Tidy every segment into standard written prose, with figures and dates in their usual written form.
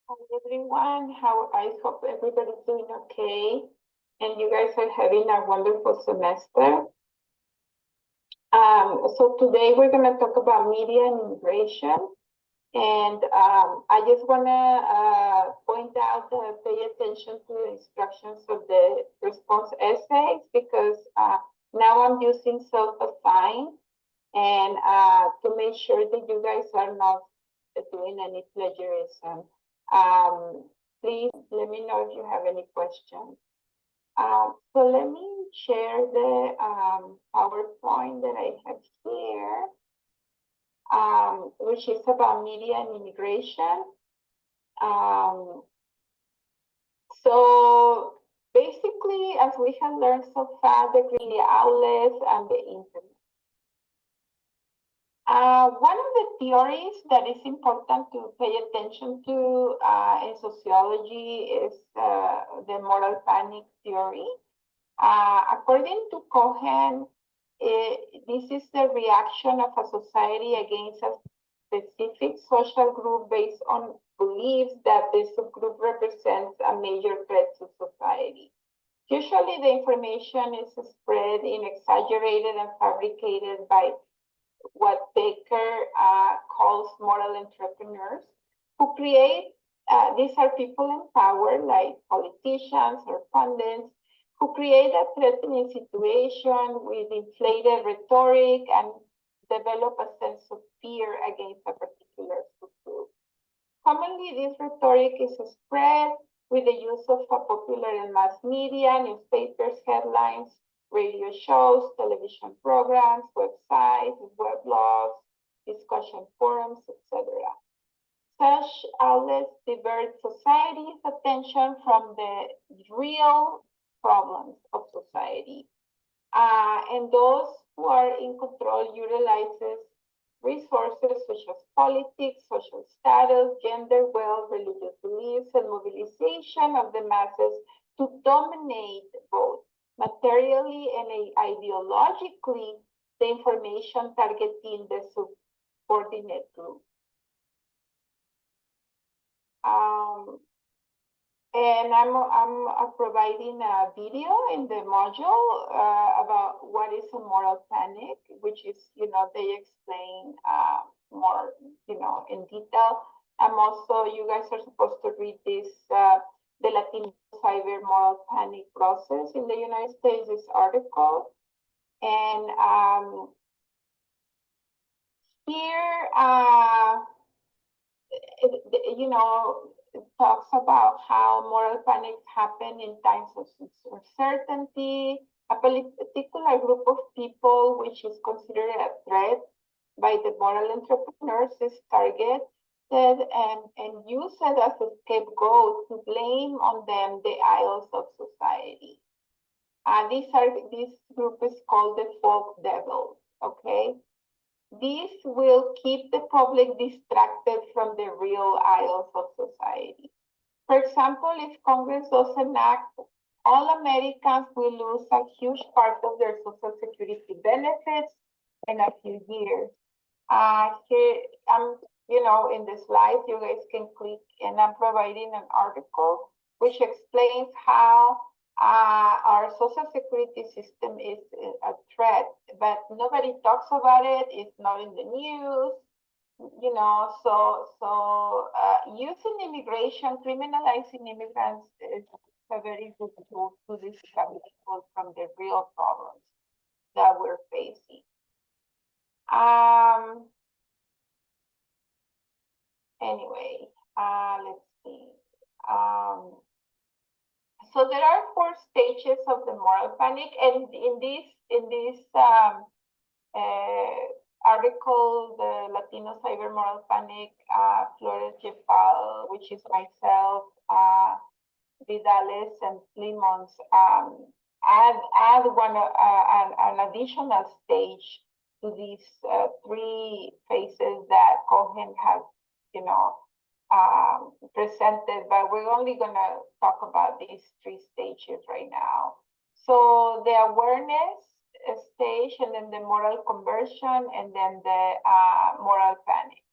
Hi everyone, how I hope everybody's doing okay and you guys are having a wonderful semester. So today we're going to talk about media and immigration, and I just want to point out that pay attention to the instructions of the response essays, because now I'm using self-assigned, and to make sure that you guys are not doing any plagiarism. Please let me know if you have any questions. So let me share the PowerPoint that I have here, which is about media and immigration. So basically, as we have learned so far, the media outlets and the internet. One of the theories that is important to pay attention to in sociology is the moral panic theory. According to Cohen, this is the reaction of a society against a specific social group based on beliefs that this subgroup represents a major threat to society. Usually the information is spread in exaggerated and fabricated by what Baker calls moral entrepreneurs, who create, these are people in power like politicians or pundits, who create a threatening situation with inflated rhetoric and develop a sense of fear against a particular group. Commonly, this rhetoric is spread with the use of popular and mass media, newspapers, headlines, radio shows, television programs, websites, weblogs, discussion forums, etc. Such outlets divert society's attention from the real problems of society. And those who are in control utilizes resources such as politics, social status, gender, wealth, religious beliefs, and mobilization of the masses to dominate both materially and ideologically the information targeting the subordinate group. And I'm providing a video in the module about what is a moral panic, which is, they explain more, in detail. Also, you guys are supposed to read this, the Latino cyber moral panic process in the United States, this article. And here, it talks about how moral panics happen in times of uncertainty. A particular group of people, which is considered a threat by the moral entrepreneurs, is targeted and used as a scapegoat to blame on them the ills of society. This group is called the folk devils. Okay. This will keep the public distracted from the real ills of society. For example, if Congress doesn't act, all Americans will lose a huge part of their Social Security benefits in a few years. Here, in the slides, you guys can click, and I'm providing an article which explains how our Social Security system is a threat, but nobody talks about it. It's not in the news, So using immigration, criminalizing immigrants is a very good tool to discover people from the real problems that we're facing. Anyway, let's see. So there are 4 stages of the moral panic, and in this article, the Latino Cyber Moral Panic, Flores Jeffal, which is myself, Vidales and Limons, add an additional stage to these 3 phases that Cohen has, presented, but we're only going to talk about these 3 stages right now. So the awareness stage, and then the moral conversion, and then the moral panic.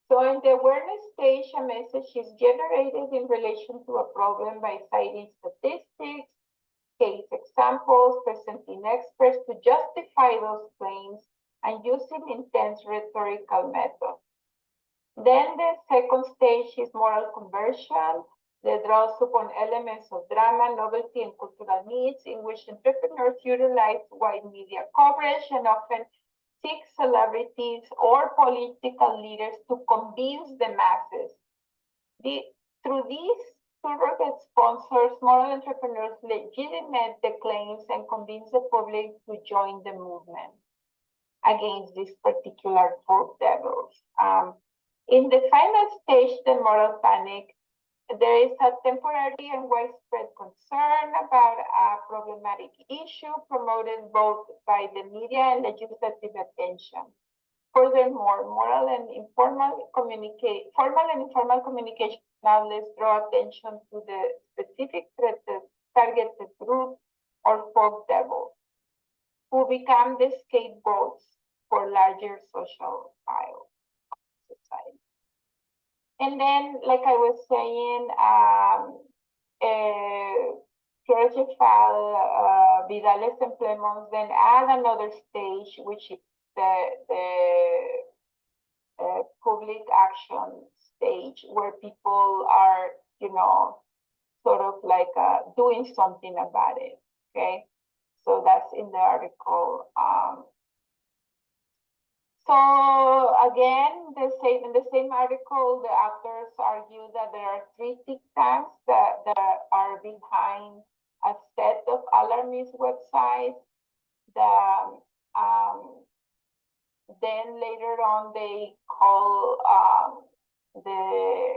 So in the awareness stage, a message is generated in relation to a problem by citing statistics, case examples, presenting experts to justify those claims, and using intense rhetorical methods. Then the second stage is moral conversion that draws upon elements of drama, novelty, and cultural needs, in which entrepreneurs utilize wide media coverage and often seek celebrities or political leaders to convince the masses. Through these surrogate sponsors, moral entrepreneurs legitimate the claims and convince the public to join the movement against these particular folk devils. In the final stage, the moral panic, there is a temporary and widespread concern about a problematic issue promoted both by the media and legislative attention. Furthermore, formal and informal communication outlets draw attention to the specific targeted group or folk devils, who become the scapegoats for larger social society. And then, like I was saying, Flores Vidales and Plemons then add another stage, which is the public action stage, where people are, sort of like doing something about it. Okay, so that's in the article. So again, in the same article, the authors argue that there are three think tanks that are behind a set of alarmist websites. Then later on, they call the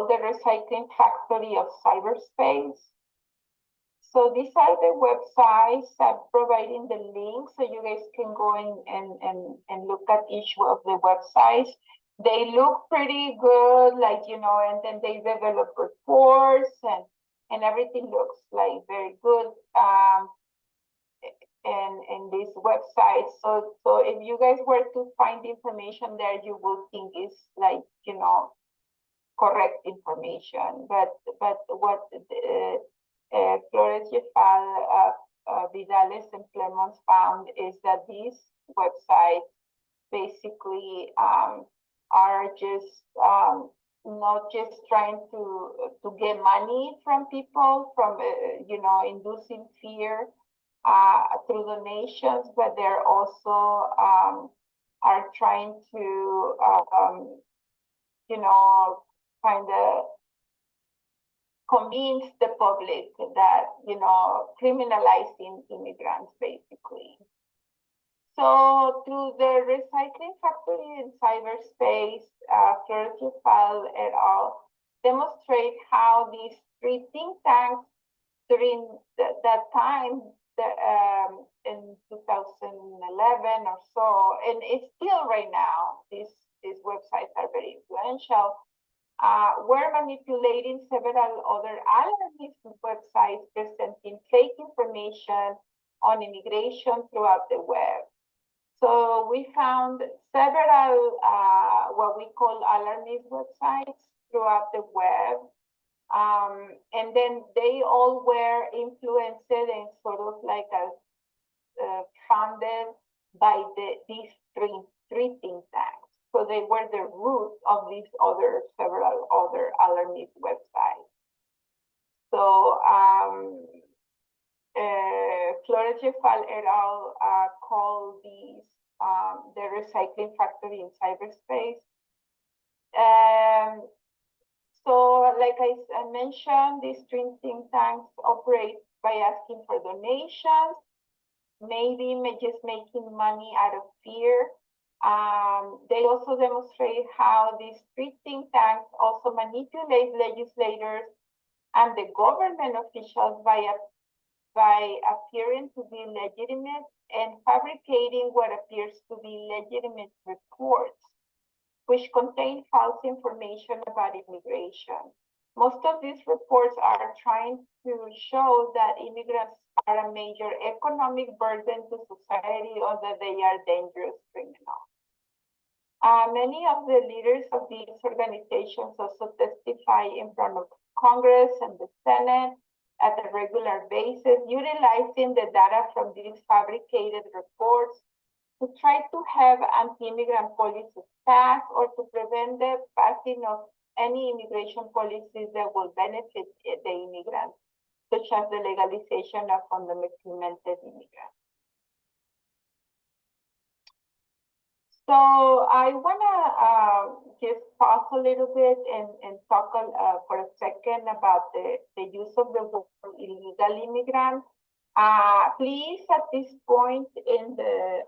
recycling factory of cyberspace. So these are the websites that providing the link, so you guys can go and look at each of the websites. They look pretty good, and then they develop reports and everything looks like very good in these websites. So if you guys were to find information there, you would think it's correct information. But what Flores Vidales and Plemons found is that these websites basically are just not just trying to get money from people, from inducing fear through donations, but they're also are trying to kind of convince the public that, criminalizing immigrants, basically. So through the recycling factory in cyberspace, Flores et al. Demonstrate how these three think tanks during that time, in 2011 or so, and it's still right now, these websites are very influential, we're manipulating several other alarmist websites presenting fake information on immigration throughout the web. So we found several what we call alarmist websites throughout the web. And then they all were influenced and sort of like funded by these three think tanks. So they were the root of these several other alarmist websites. So Flores et al. Call these the recycling factory in cyberspace. So like I mentioned, these think tanks operate by asking for donations, maybe just making money out of fear. They also demonstrate how these three think tanks also manipulate legislators and the government officials by appearing to be legitimate and fabricating what appears to be legitimate reports, which contain false information about immigration. Most of these reports are trying to show that immigrants are a major economic burden to society or that they are dangerous criminals. Many of the leaders of these organizations also testify in front of Congress and the Senate at a regular basis, utilizing the data from these fabricated reports to try to have anti-immigrant policies passed or to prevent the passing of any immigration policies that will benefit the immigrants, such as the legalization of undocumented immigrants. So I want to just pause a little bit and talk for a second about the use of the word illegal immigrant. Please, at this point in the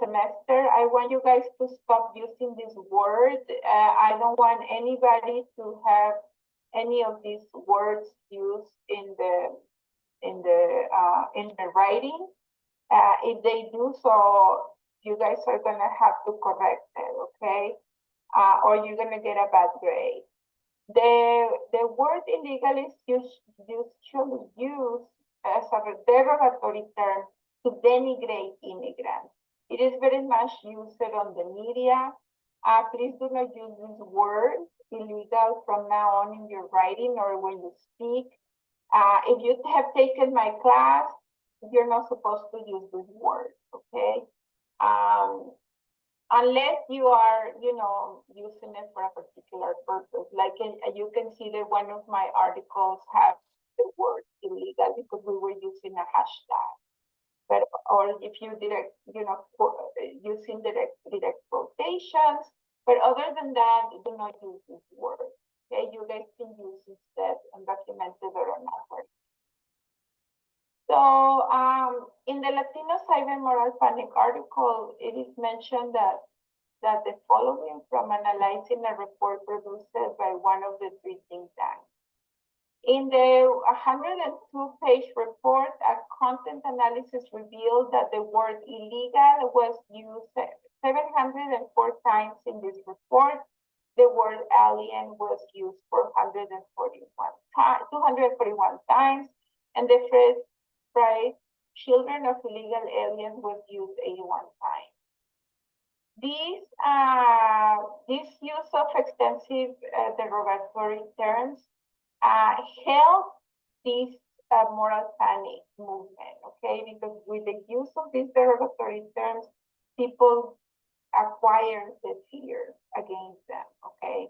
semester, I want you guys to stop using this word. I don't want anybody to have any of these words used in the writing. If they do so, you guys are gonna have to correct it, okay? Or you're gonna get a bad grade. The word illegal is usually used as a derogatory term to denigrate immigrants. It is very much used on the media. Please do not use this word illegal from now on in your writing or when you speak. If you have taken my class, you're not supposed to use this word, okay? Unless you are, using it for a particular purpose. Like you can see that one of my articles have the word illegal because we were using a hashtag. But or if you using direct quotations. But other than that, do not use this word. Okay, you guys can use instead undocumented or unemployed. So in the Latino Cyber Moral Panic article, it is mentioned that the following from analyzing a report produced by one of the three think tanks. In the 102-page report, a content analysis revealed that the word illegal was used 704 times in this report. The word alien was used 241 times, and the phrase children of illegal aliens was used 81 times. This use of extensive derogatory terms help this moral panic movement, okay? Because with the use of these derogatory terms, people acquire the fear against them, okay?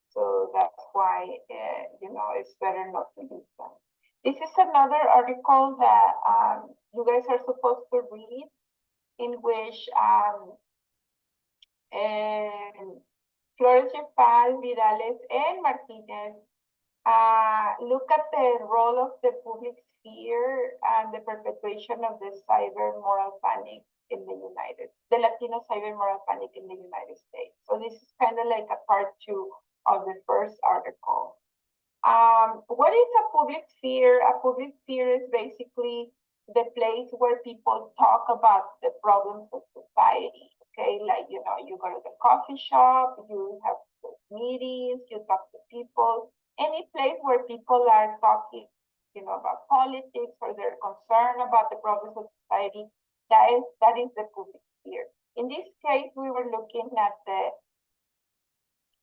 So that's why, it's better not to use them. This is another article that you guys are supposed to read, in which Flores Jeffal, Vidales, and Martinez look at the role of the public sphere and the perpetuation of the cyber moral panic in the Latino cyber moral panic in the United States. So this is kind of like a part 2 of the first article. What is a public sphere? A public sphere is basically the place where people talk about the problems of society. Okay, like, you go to the coffee shop, you have meetings, you talk to people, any place where people are talking, about politics or they're concerned about the problems of society, that is the public sphere. In this case, we were looking at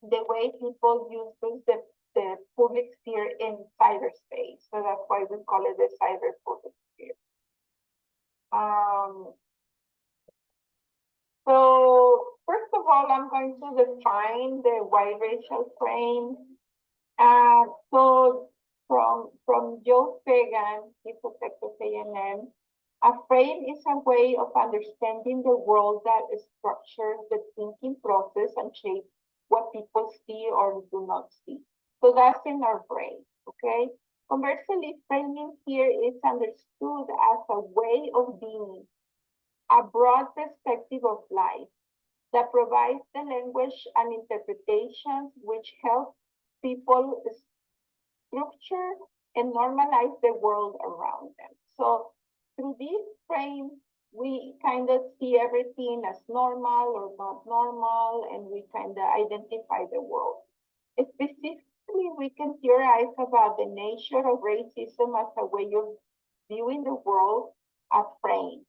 the way people use the public sphere in cyberspace. So that's why we call it the cyber public sphere. So first of all, I'm going to define the white racial frame. So from Joe Fagan, he's a Texas A&M, a frame is a way of understanding the world that structures the thinking process and shapes what people see or do not see. So that's in our brain, okay? Conversely, framing here is understood as a way of being, a broad perspective of life that provides the language and interpretations which help people structure and normalize the world around them. So through this frame, we kind of see everything as normal or not normal, and we kind of identify the world. Specifically, we can theorize about the nature of racism as a way of viewing the world as frame.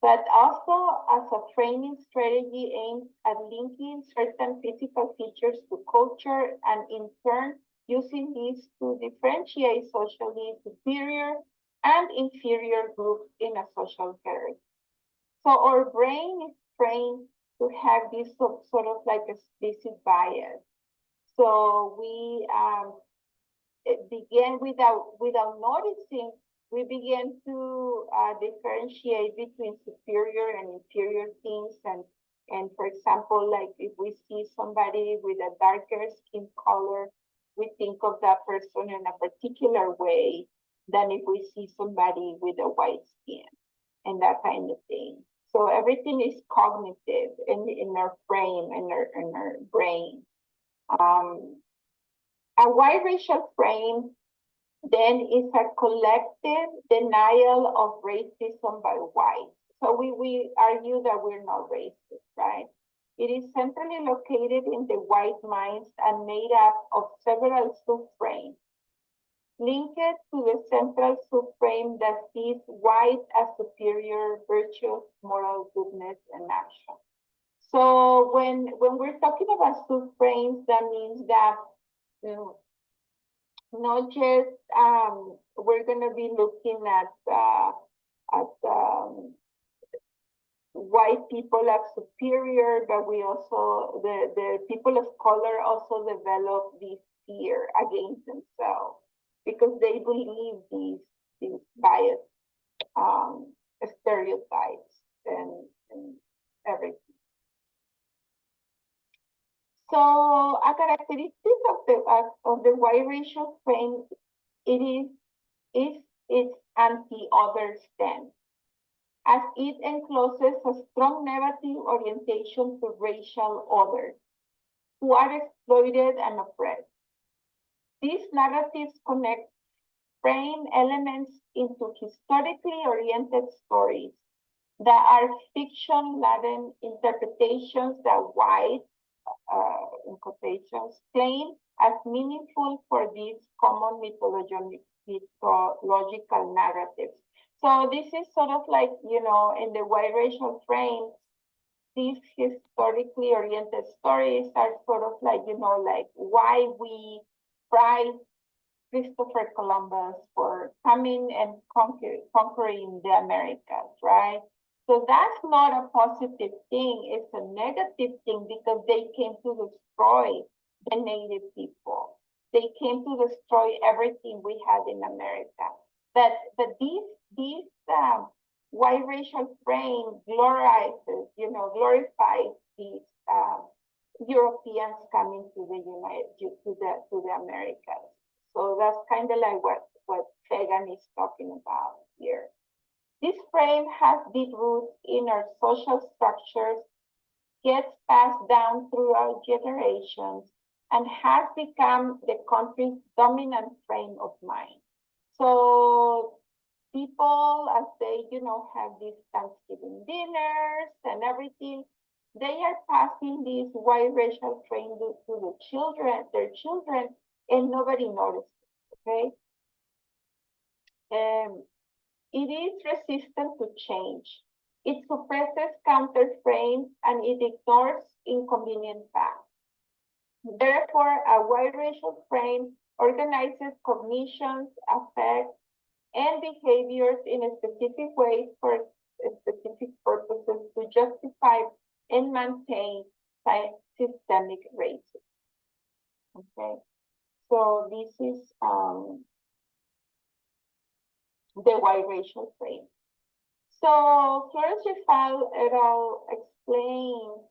but also as a training strategy aimed at linking certain physical features to culture and in turn using these to differentiate socially superior and inferior groups in a social hierarchy. So our brain is trained to have this sort of like explicit bias. So we begin without noticing, we begin to differentiate between superior and inferior things. And for example, like if we see somebody with a darker skin color, we think of that person in a particular way than if we see somebody with a white skin and that kind of thing. So everything is cognitive in our frame, in our brain. A white racial frame then is a collective denial of racism by whites. So we argue that we're not racist, right? It is centrally located in the white minds and made up of several subframes, linked to the central subframe that sees white as superior, virtuous, moral goodness, and action. So when we're talking about subframes, that means that not just we're going to be looking at white people as superior, but we also the people of color also develop this fear against themselves because they believe these biased stereotypes and everything. So a characteristic of the white racial frame is its anti-other stance, as it encloses a strong negative orientation to racial others who are exploited and oppressed. These narratives connect frame elements into historically oriented stories that are fiction-laden interpretations that white, in quotations, claim as meaningful for these common mythological narratives. So this is sort of like, in the white racial frame, these historically oriented stories are sort of like, like why we prize Christopher Columbus for coming and conquering the Americas, right? So that's not a positive thing, it's a negative thing because they came to destroy the native people. They came to destroy everything we had in America. But these white racial frame glorifies these Europeans coming to the Americas. So that's kind of like what Fagan is talking about here. This frame has deep roots in our social structures, gets passed down throughout generations, and has become the country's dominant frame of mind. So people, as they, have these Thanksgiving dinners and everything, they are passing this white racial frame to their children, and nobody notices, okay? It is resistant to change. It suppresses counter frames and it ignores inconvenient facts. Therefore, a white racial frame organizes cognitions, affects, and behaviors in a specific ways for specific purposes to justify and maintain systemic racism. Okay, so this is the white racial frame. So Florence Jeffal et al. Explains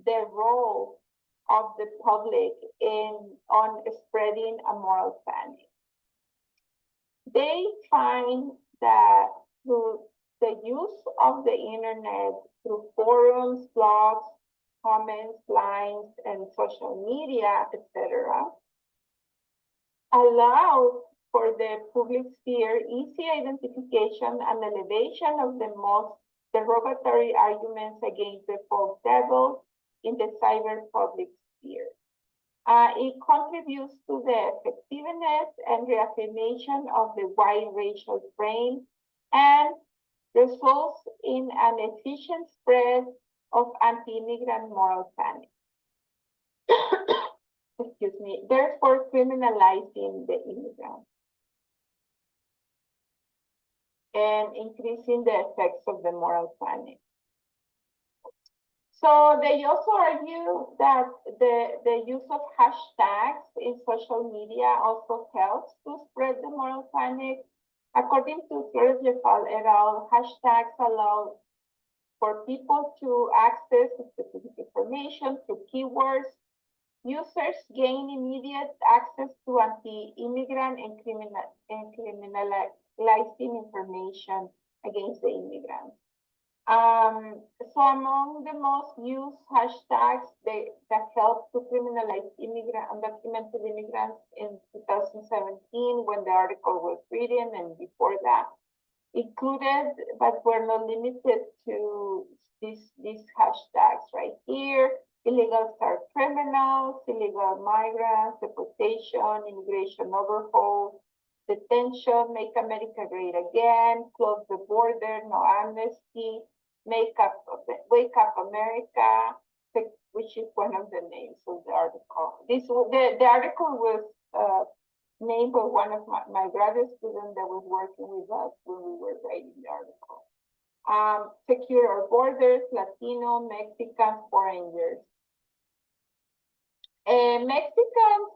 the role of the public on spreading a moral panic. They find that through the use of the internet, through forums, blogs, comments, lines, and social media, etc., allows for the public sphere easy identification and elevation of the most derogatory arguments against the folk devils in the cyber public sphere. It contributes to the effectiveness and reaffirmation of the white racial frame and results in an efficient spread of anti-immigrant moral panic. Excuse me, therefore criminalizing the immigrants and increasing the effects of the moral panic. So they also argue that the use of hashtags in social media also helps to spread the moral panic. According to Flores Lefal et al., hashtags allow for people to access specific information through keywords. Users gain immediate access to anti-immigrant and criminalizing information against the immigrants. So among the most used hashtags that helped to criminalize undocumented immigrants in 2017, when the article was written, and before that, included, but were not limited to these hashtags right here: illegal start criminals, illegal migrants, deportation, immigration overhaul, detention, make America great again, close the border, no amnesty, wake up America, which is one of the names of the article. The article was named by one of my graduate students that was working with us when we were writing the article. Secure our borders, Latino, Mexicans, foreigners. Mexicans,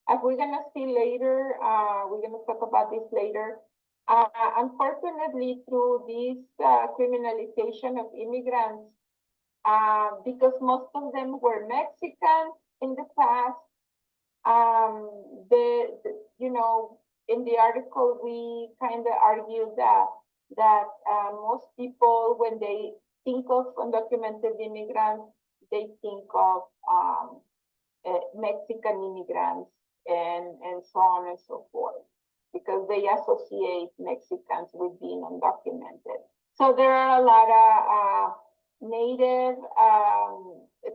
as we're gonna see later, we're gonna talk about this later. Unfortunately, through this criminalization of immigrants, because most of them were Mexicans in the past, in the article we kind of argued that most people, when they think of undocumented immigrants, they think of Mexican immigrants and so on and so forth, because they associate Mexicans with being undocumented. So there are a lot of native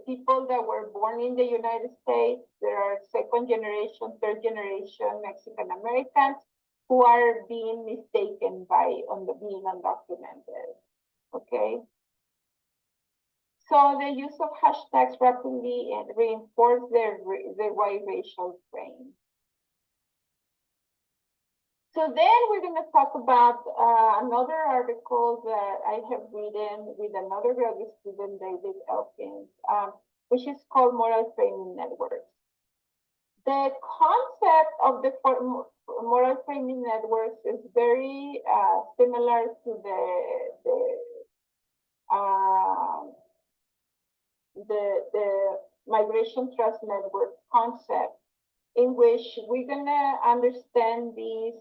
people that were born in the United States. There are second generation, third generation Mexican Americans who are being mistaken being undocumented. Okay. So the use of hashtags rapidly reinforce their white racial frame. So then we're going to talk about another article that I have written with another graduate student, David Elkins, which is called Moral Framing Networks. The concept of the moral framing networks is very similar to the migration trust network concept, in which we're gonna understand these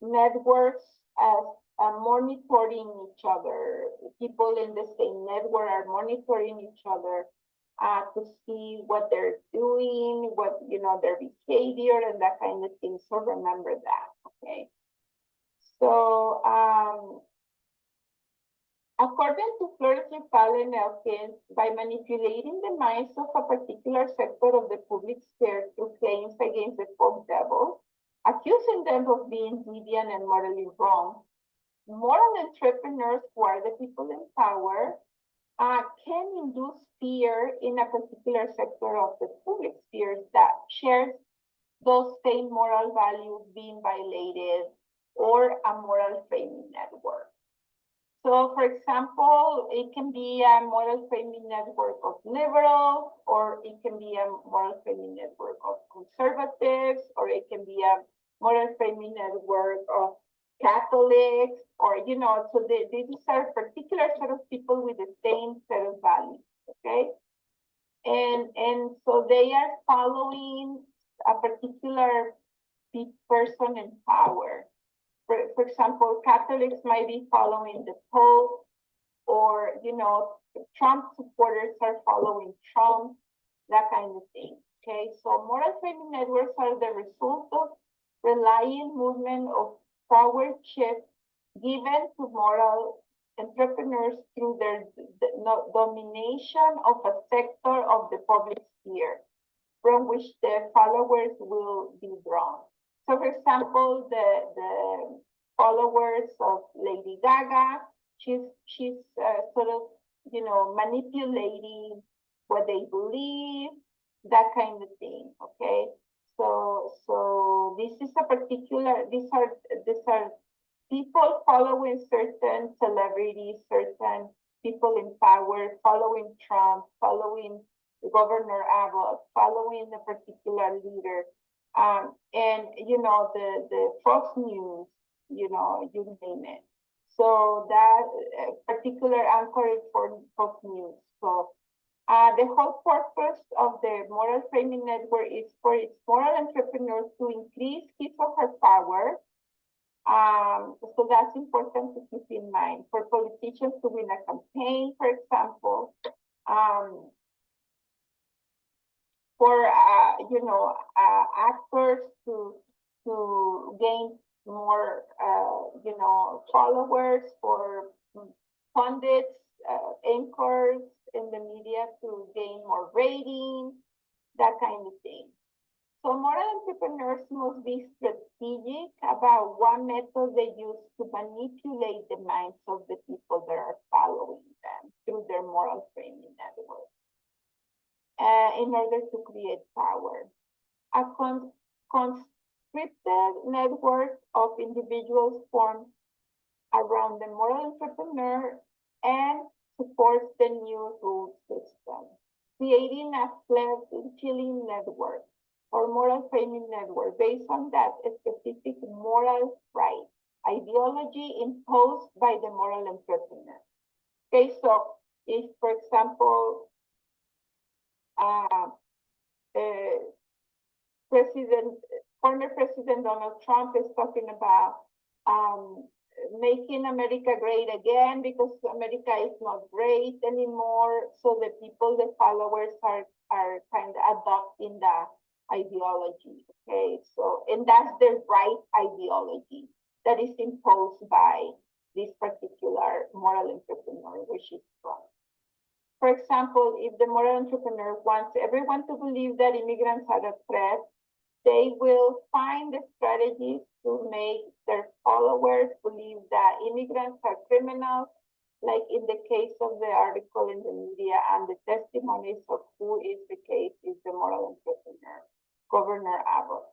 networks as monitoring each other. People in the same network are monitoring each other to see what they're doing, what their behavior and that kind of thing. So remember that, okay? So according to Flores Lefal and Elkins, by manipulating the minds of a particular sector of the public sphere through claims against the folk devils, accusing them of being deviant and morally wrong, moral entrepreneurs, who are the people in power, can induce fear in a particular sector of the public sphere that shares those same moral values being violated, or a moral framing network. So, for example, it can be a moral framing network of liberals, or it can be a moral framing network of conservatives, or it can be a moral framing network of Catholics, or, so these are a particular set of people with the same set of values, okay? And so they are following a particular person in power. For example, Catholics might be following the Pope, or, Trump supporters are following Trump, that kind of thing, okay? So moral framing networks are the result of relying movement of power shift given to moral entrepreneurs through their domination of a sector of the public sphere from which their followers will be drawn. So, for example, followers of Lady Gaga. She's sort of, you know, manipulating what they believe, that kind of thing. Okay, so this is a particular. These are people following certain celebrities, certain people in power, following Trump, following Governor Abbott, following a particular leader. And you know, the Fox News, you know, you name it. So that particular anchor is for Fox News. So the whole purpose of the Moral Framing Network is for its moral entrepreneurs to increase his or her power. So that's important to keep in mind. For politicians to win a campaign, for example, for you know, actors to gain more you know, followers, for pundits, anchors in the media to gain more ratings, that kind of thing. So moral entrepreneurs must be strategic about what method they use to manipulate the minds of the people that are following them through their moral framing network in order to create power. A conscripted network of individuals formed around the moral entrepreneur and supports the new rule system, creating a fledgling network or moral framing network based on that specific moral right ideology imposed by the moral entrepreneur. Okay, so if, for example, former President Donald Trump is talking about making America great again because America is not great anymore. So the people, the followers are kind of adopting the ideology. Okay, so, and that's the right ideology that is imposed by this particular moral entrepreneur, which is Trump. For example, if the moral entrepreneur wants everyone to believe that immigrants are a threat, they will find the strategies to make their followers believe that immigrants are criminals, like in the case of the article in the media and the testimonies of who is the case is the moral entrepreneur, Governor Abbott.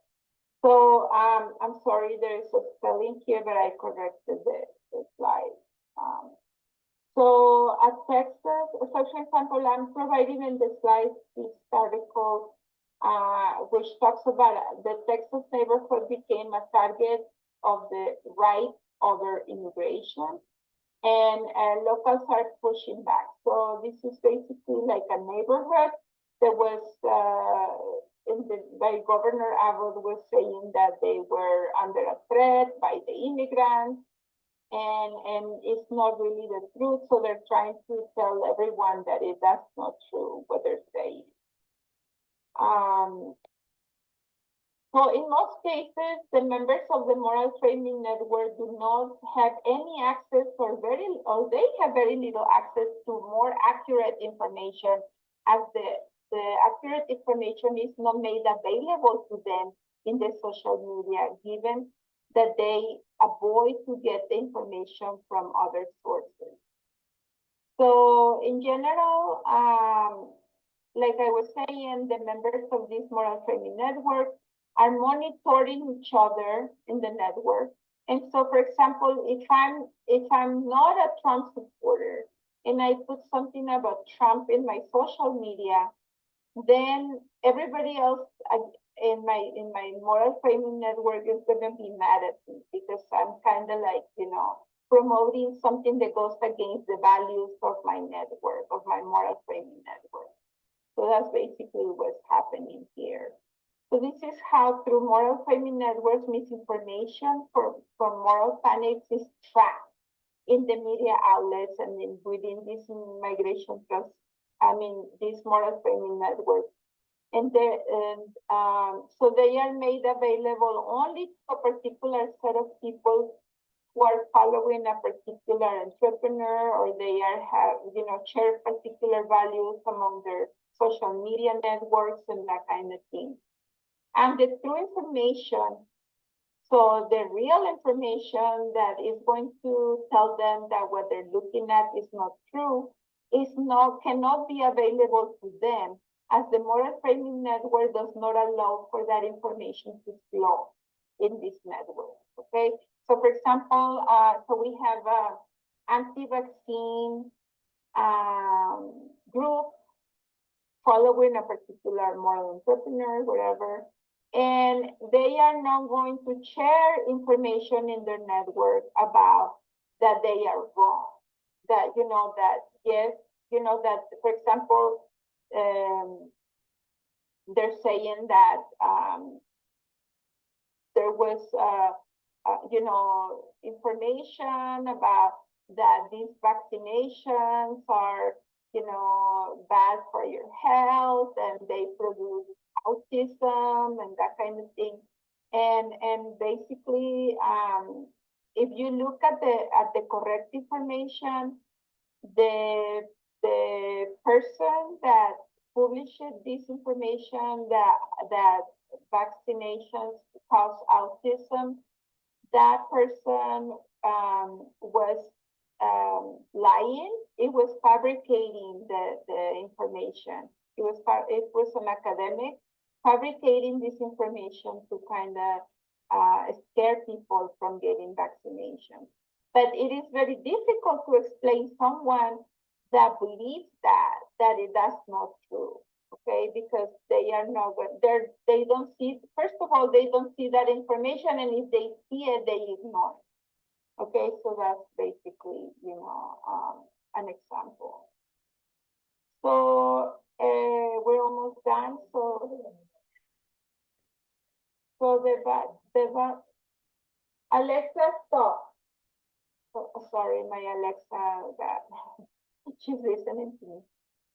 So I'm sorry, there is a spelling here, but I corrected the slide. So at Texas, so for example, I'm providing in the slides this article which talks about the Texas neighborhood became a target of the right over immigration, and locals are pushing back. So this is basically like a neighborhood that was by Governor Abbott was saying that they were under a threat by the immigrants, and it's not really the truth. So they're trying to tell everyone that that's not true what they're saying. So in most cases, the members of the moral framing network do not have any access or they have very little access to more accurate information, as the accurate information is not made available to them in the social media, given that they avoid to get the information from other sources. So in general, like I was saying, the members of this moral framing network are monitoring each other in the network. And so, for example, if I'm not a Trump supporter and I put something about Trump in my social media, then everybody else in my moral framing network is going to be mad at me because I'm kind of like, you know, promoting something that goes against the values of my network, of my moral framing network. So that's basically what's happening here. So this is how, through moral framing networks, misinformation from moral panics is tracked in the media outlets and within these migration trust. These moral framing networks. And so they are made available only to a particular set of people who are following a particular entrepreneur, or they share particular values among their social media networks and that kind of thing. And the true information, So the real information that is going to tell them that what they're looking at is not true cannot be available to them, as the moral framing network does not allow for that information to flow in this network. Okay, so for example, so we have a anti-vaccine group following a particular moral entrepreneur, whatever, and they are not going to share information in their network about that they are wrong. That, that, yes, that, for example, they're saying that there was, information about that these vaccinations are, bad for your health and they produce autism and that kind of thing. And basically, if you look at the correct information, the person that publishes this information that vaccinations cause autism, that person was lying. It was fabricating the information. It was an academic fabricating this information to kind of scare people from getting vaccination. But it is very difficult to explain someone that believes that it does not true. Okay, because they are not, they don't see, first of all, they don't see that information, and if they see it, they ignore it. Okay, so that's basically, an example. So we're almost done. So the Alexa, stop. Oh, sorry, my Alexa she's listening to me.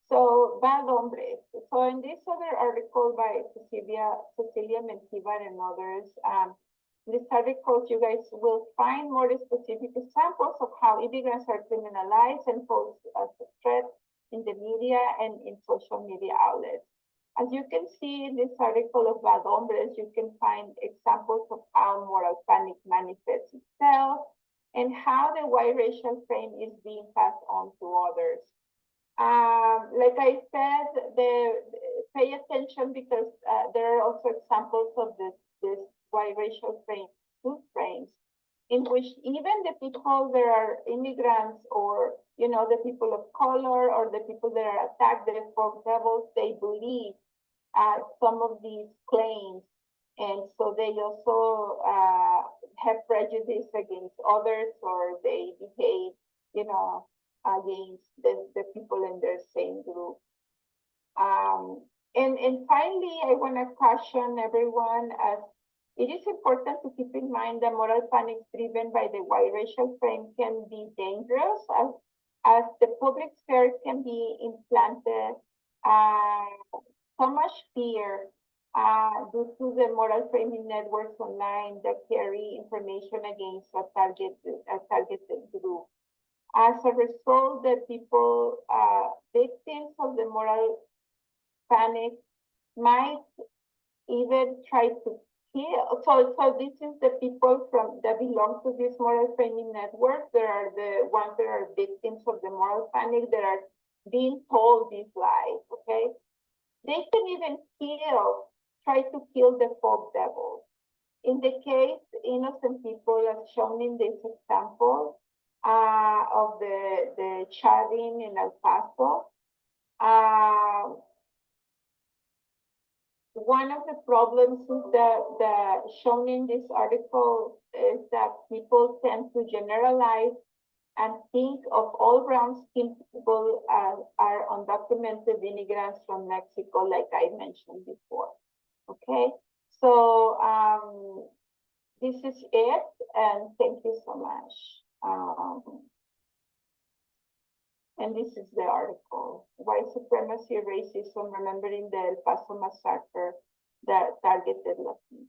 So bad hombres. So in this other article by Cecilia Mentivar and others, this article, you guys will find more specific examples of how immigrants are criminalized and posed as a threat in the media and in social media outlets. As you can see in this article of Bad Hombres, you can find examples of how moral panic manifests itself and how the white racial frame is being passed on to others. Like I said, pay attention because there are also examples of this white racial frame, food frames, in which even the people that are immigrants or, the people of color or the people that are attacked, the folk devils, they believe some of these claims. And so they also have prejudice against others, or they behave, against the people in their same group. And finally, I want to caution everyone, as it is important to keep in mind that moral panic driven by the white racial frame can be dangerous, as the public sphere can be implanted so much fear due to the moral framing networks online that carry information against a targeted group. As a result, the people victims of the moral panic might even try to kill. So this is the people that belong to this moral framing network. There are the ones that are victims of the moral panic that are being told these lies. Okay, they can even try to kill the folk devils. In the case, innocent people, as shown in this example of the Chadin in El Paso. One of the problems that shown in this article is that people tend to generalize and think of all brown-skinned people as are undocumented immigrants from Mexico, like I mentioned before. Okay, so this is it, and thank you so much. And this is the article: White Supremacy, Racism, Remembering the El Paso Massacre that targeted Latinos.